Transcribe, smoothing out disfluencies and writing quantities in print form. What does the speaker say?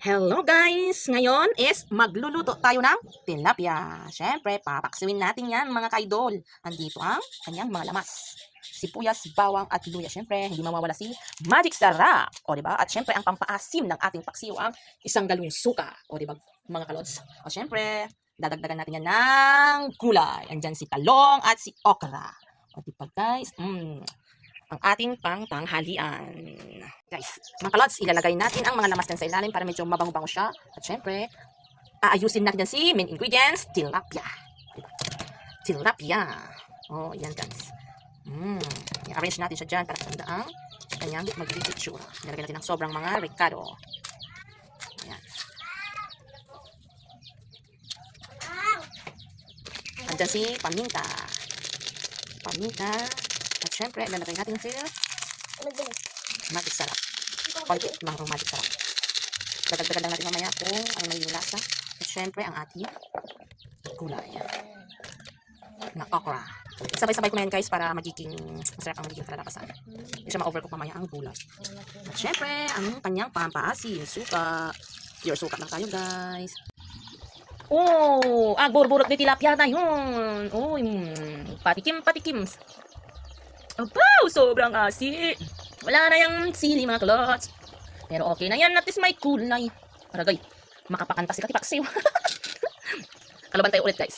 Hello guys! Ngayon is magluluto tayo ng tilapia. Siyempre, papaksiwin natin yan mga kaidol. Andito ang kanyang mga lamas. Sibuyas, bawang at luya. Siyempre, hindi mawawala si Magic Sarap. O diba? At siyempre, ang pampaasim ng ating paksiw ang isang galong suka. O diba mga kalods? O siyempre, dadagdagan natin yan ng gulay. Andyan si talong at si okra. O diba guys? Ang ating pangtanghalian. Guys, mga kalods, ilalagay natin ang mga lamas dyan sa ilalim para medyo mabango-bango siya. At syempre, aayusin natin dyan si main ingredients, tilapia. Diba? Tilapia. Oh, yan guys. I-arrange natin siya dyan para sanda ang kanyang magiging itsura. Nilagay natin ng sobrang mga ricado. Ayan. Andyan si paminta. Paminta. At syempre, ilalagay natin si Magic Sarap. Konti mga Magic Sarap. Dadagdagan lang natin mamaya kung ano may lasa. At syempre, ang ating gulay na okra. Sabay-sabay ko na yan guys para magiging masarap ang magiging kalalabasan. Hindi siya ma-overcook mamaya ang gulay. At syempre, ang kanyang pampaasim, suka. Pure suka lang tayo guys. Oh, burburot ni tilapia na yun. Oh, patikim. Abaw, sobrang asin. Wala na yung sili mga klots. Pero okay na yan, at least may kulay. Aragay, makapakanta si Katipaksiw. Kalaban tayo ulit guys.